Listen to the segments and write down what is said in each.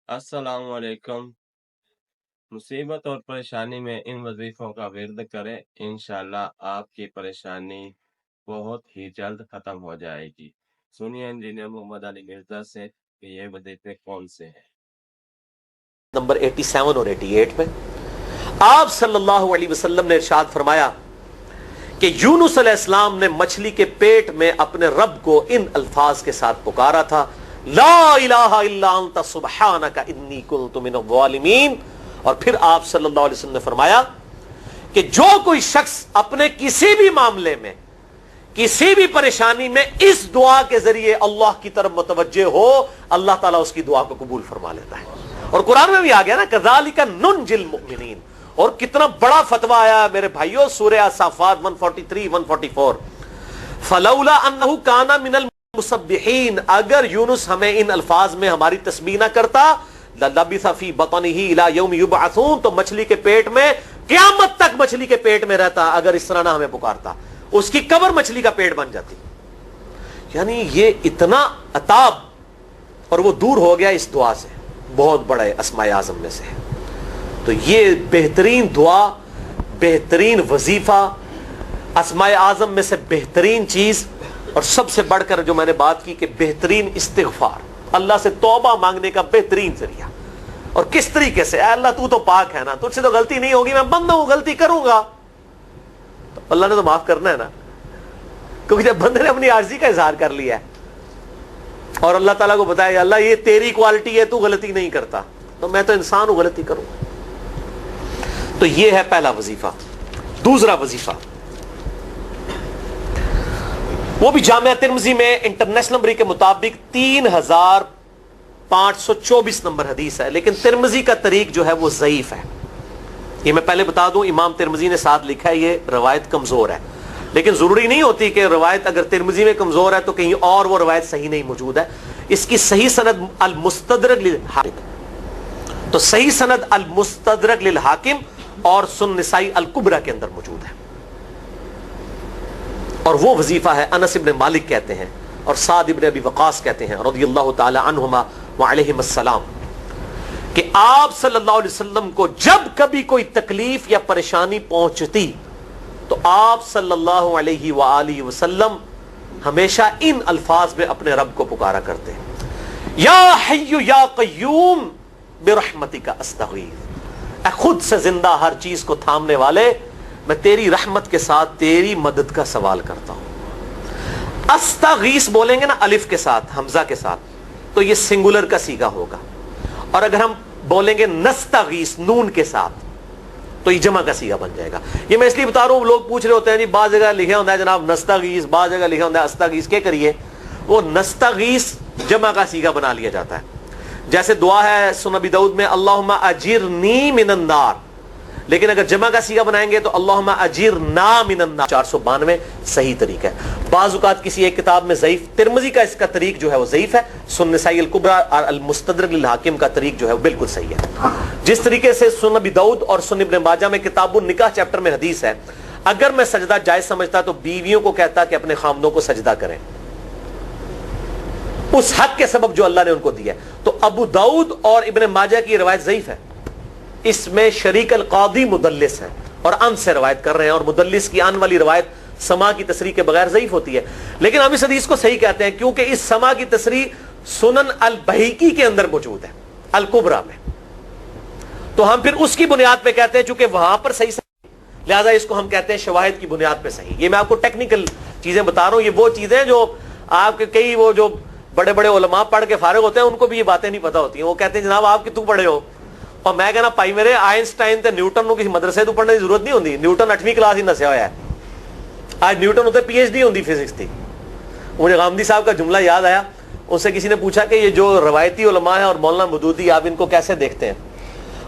अस्सलाम वालेकुम। मुसीबत और परेशानी में इन वजीफों का विर्द करें, इंशाअल्लाह आपकी परेशानी बहुत ही जल्द खत्म हो जाएगी। सुनिए इंजीनियर मोहम्मद अली मिर्जा से कि ये वजीफे कौन से हैं। नंबर 87 और 88 में आप सल्लल्लाहु अलैहि वसल्लम ने इरशाद फरमाया कि यूनुस अलैहिस्सलाम ने मछली के पेट में अपने रब को इन अल्फाज के साथ पुकारा था, ला इलाहा इल्ला अंता सुब्हानका इन्नी कुन्तु मिनज़ ज़ालिमीन। और फिर आप सल्लल्लाहु अलैहि वसल्लम ने फरमाया कि जो कोई शख्स अपने किसी भी मामले में, किसी भी परेशानी में इस दुआ के जरिए अल्लाह की तरफ मुतवज्जे हो, अल्लाह ताला उसकी दुआ को कबूल फरमा लेता है। और कुरान में भी आ गया ना, कज़ालिका नुनजिल मुमिनीन। और कितना बड़ा फतवा आया मेरे भाइयों, सूरह अस-साफ़ात 143 144, फलौला अन्नहु काना मिनल मुसब्बिहीन, अगर यूनुस हमें इन अल्फाज में हमारी तस्बीह ना करता, ललबिसा फी बतनिही इला यौम युबअसून, तो मछली के पेट में क़यामत तक मछली के पेट में रहता। अगर इस तरह ना हमें पुकारता, उसकी कब्र मछली का पेट बन जाती। यानी ये इतना अताब, और वो दूर हो गया इस दुआ से, बहुत बड़े अस्माए आज़म में से है। तो ये बेहतरीन दुआ, बेहतरीन वजीफा, अस्माए आज़म में से बेहतरीन चीज, और सबसे बढ़कर जो मैंने बात की कि बेहतरीन इस्तिग़फ़ार, अल्लाह से तौबा मांगने का बेहतरीन जरिया। और किस तरीके से, अल्लाह तू तो पाक है ना, तुझसे तो गलती नहीं होगी, मैं बंदा हूं, गलती करूंगा, तो अल्लाह ने तो माफ करना है ना, क्योंकि जब बंदे ने अपनी आर्जी का इजहार कर लिया है और अल्लाह ताला को बताया अल्लाह ये तेरी क्वालिटी है, तू गलती नहीं करता, तो मैं तो इंसान हूं, गलती करूंगा। तो ये है पहला वजीफा। दूसरा वजीफा वो भी जामिया तिर्मिज़ी में इंटरनेशनल नंबर के मुताबिक 3524 नंबर हदीस है, लेकिन तिर्मिज़ी का तरीक जो है वो ज़ईफ है। ये मैं पहले बता दूं, इमाम तिर्मिज़ी ने साथ लिखा है ये रवायत कमजोर है, लेकिन जरूरी नहीं होती कि रवायत अगर तिर्मिज़ी में कमजोर है तो कहीं और वो रवायत सही नहीं मौजूद है। इसकी सही सनद अल मुस्तदरक लिल हाकिम, तो सही सनद अल मुस्तदरक लिल हाकिम और सुन निसाई अल कुबरा के अंदर मौजूद है। और वो वजीफा है, अनस इब्न मालिक कहते हैं और साद इब्न अबी वक़ास कहते हैं रज़ियल्लाहु ताला अन्हुमा व अलैहिमुस्सलाम, कि आप सल्लल्लाहु अलैहि वसल्लम को जब कभी कोई तकलीफ या परेशानी पहुंचती तो आप सल्लल्लाहु अलैहि व आलिहि वसल्लम हमेशा इन अल्फाज में अपने रब को पुकारा करते हैं, या हय्यु या क़य्यूम बिरहमतिका अस्तगीथ, खुद से जिंदा हर चीज को थामने वाले, मैं तेरी रहमत के साथ तेरी मदद का सवाल करता हूं। अस्तगीस बोलेंगे ना अलिफ के साथ, हमजा के साथ, तो ये सिंगुलर का सीगा होगा, और अगर हम बोलेंगे नस्तगीस नून के साथ तो ये जमा का सीगा बन जाएगा। ये मैं इसलिए बता रहा हूं, लोग पूछ रहे होते हैं जी बाज़ जगह लिखा होता है जनाब नस्तगीस, बाज़ जगह लिखा होता है अस्तगीस, क्या करिए? वो नस्तगीस जमा का सीगा बना लिया जाता है। जैसे दुआ है सुनन अबी दाऊद में अल्लाहुम्मा अजिरनी मिनन नार, लेकिन अगर जमा का सीगा बनाएंगे तो अल्लाहुम्मा अजिरना मिनन नार, 492 सही तरीका है। बाज़ औक़ात किसी एक किताब में ज़ईफ़, तिर्मिज़ी का इसका तरीक जो है वो ज़ईफ़ है, सुन निसाई अल कुबरा और अल मुस्तदरक लिल हाकिम का तरीक जो है वो बिल्कुल सही है। जिस तरीके से सुनन अबी दाऊद और सुनन इब्न माजा में किताबुन निकाह चैप्टर में हदीस है, अगर मैं सजदा जायज समझता तो बीवियों को कहता कि अपने खामदों को सजदा करें उस हक के सबब जो अल्लाह ने उनको दिया। तो अबू दाऊद और इब्न माजा की रवायत ज़ईफ़ है, इसमें शरीक अल कादी मुदल्लिस है और अन से रवायत कर रहे हैं, और मुदल्लिस की अन वाली रवायत समा की तसरीह के बगैर ज़ईफ़ होती है। लेकिन हम इस हदीस को सही कहते हैं क्योंकि इस समा की तसरीह सुनन अल बहीकी के अंदर मौजूद है, अल कुबरा में, तो हम फिर उसकी बुनियाद पे कहते हैं, चूंकि वहां पर सही, लिहाजा इसको हम कहते हैं शवाहिद की बुनियाद पे सही। ये मैं आपको टेक्निकल चीजें बता रहा हूं, ये वो चीजें जो आपके कई वो जो बड़े बड़े उलमा पढ़ के फारिग होते हैं उनको भी ये बातें नहीं पता होती हैं। वो कहते हैं जनाब आप कितू पढ़े हो, और मैं कहना भाई मेरे आइंस्टाइन ते न्यूटन को किसी मदरसे तो पढ़ने की जरूरत नहीं होती, न्यूटन 8वीं क्लास ही नसिया होया है, आज न्यूटन होते PhD होती फिजिक्स थी। मुझे गामदी साहब का जुमला याद आया, उनसे किसी ने पूछा कि ये जो रवायती उलमा है और मौलाना मदूदी आप इनको कैसे देखते हैं?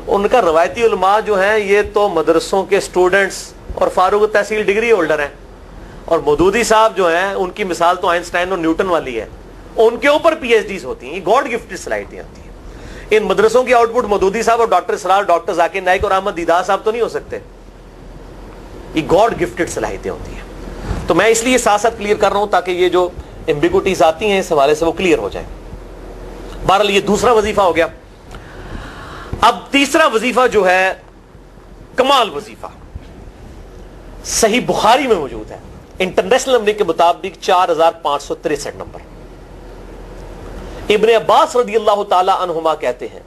उनका रवायती उलमा जो है ये तो मदरसों के स्टूडेंट्स और फारूक तहसील डिग्री होल्डर हैं, और मदूदी साहब जो हैं उनकी मिसाल तो आइंस्टाइन और न्यूटन वाली है, उनके ऊपर PhDs होती हैं, गॉड गिफ्टेड सलाहियतें होती हैं। इन मदरसों की आउटपुट मदूदी साहब और डॉक्टर इसरार, डॉक्टर जाकिर नाइक और अहमद दीदार साहब तो नहीं हो सकते, ये गॉड गिफ्टेड सलाहियतें होती हैं। तो मैं इसलिए साथ साथ क्लियर कर रहा हूं ताकि ये जो एम्बिगुइटीज आती हैं इस हवाले से वो क्लियर हो जाए। बहरहाल ये दूसरा वजीफा हो गया। اب تیسرا وظیفہ جو ہے کمال وظیفہ صحیح بخاری میں موجود ہے، انٹرنیشنل نمبر کے مطابق 4563 نمبر. ابن عباس رضی اللہ تعالی عنہما کہتے ہیں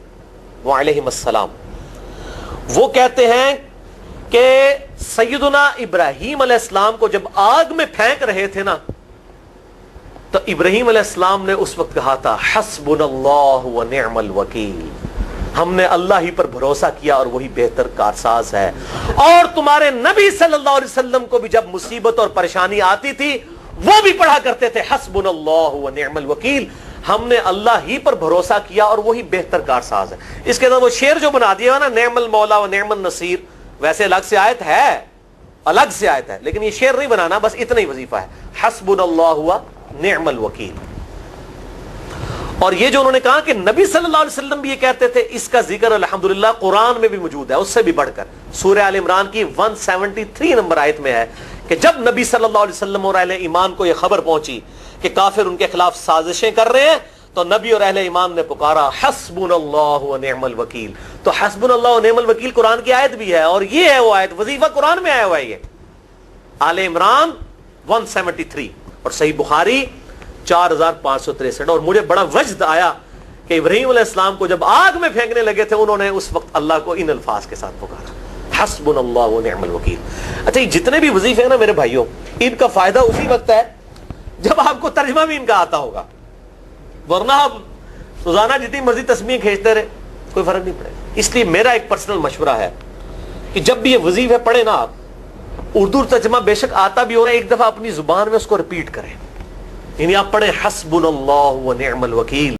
وعلیہم السلام، وہ کہتے ہیں کہ سیدنا ابراہیم علیہ السلام کو جب آگ میں پھینک رہے تھے نا، تو ابراہیم علیہ السلام نے اس وقت کہا تھا حسبنا اللہ ونعم الوکیل، ہم نے اللہ ہی پر بھروسہ کیا اور وہی بہتر کارساز ہے. اور تمہارے نبی صلی اللہ علیہ وسلم کو بھی جب مصیبت اور پریشانی آتی تھی وہ بھی پڑھا کرتے تھے حسبنا اللہ ونعم الوکیل، ہم نے اللہ ہی پر بھروسہ کیا اور وہی بہتر کارساز ہے. اس کے بعد وہ شعر جو بنا دیا نا، نعم المولا و نعم النصیر، ویسے الگ سے آیت ہے، الگ سے آیت ہے، لیکن یہ شعر نہیں بنانا، بس اتنا ہی وظیفہ ہے حسبنا اللہ و نعم الوکیل. اور یہ جو انہوں نے کہا کہ نبی صلی اللہ علیہ وسلم بھی یہ کہتے تھے، اس کا ذکر الحمدللہ قرآن میں بھی موجود ہے، اس سے بھی بڑھ کر سورہ آل عمران کی 173 نمبر آیت میں ہے کہ جب نبی صلی اللہ علیہ وسلم اور اہل ایمان کو یہ خبر پہنچی کہ کافر ان کے خلاف سازشیں کر رہے ہیں، تو نبی اور اہل ایمان نے پکارا حسبنا اللہ و نعم الوکیل. تو حسبنا اللہ و نعم الوکیل قرآن کی آیت بھی ہے، اور یہ ہے وہ آیت، وظیفہ قرآن میں آیا ہوا ہے، یہ آل عمران 173 اور صحیح بخاری 4563. اور مجھے بڑا وجد آیا کہ ابراہیم علیہ السلام کو جب آگ میں پھینکنے لگے تھے، انہوں نے اس وقت اللہ کو ان الفاظ کے ساتھ پکارا حسبنا اللہ و نعم الوکیل. اچھا، یہ جتنے بھی وظیفے ہیں نا میرے بھائیوں، ان کا فائدہ اسی وقت ہے جب آپ کو ترجمہ بھی ان کا آتا ہوگا، ورنہ آپ روزانہ جتنی مرضی تسبیح کھینچتے رہے کوئی فرق نہیں پڑے گا. اس لیے میرا ایک پرسنل مشورہ ہے کہ جب بھی یہ وظیفے پڑھے نا آپ، اردو ترجمہ بے شک آتا بھی ہو رہا ہے، ایک دفعہ اپنی زبان میں اس کو ریپیٹ کریں. یعنی آپ پڑھیں حسبنا اللہ و نعم الوکیل.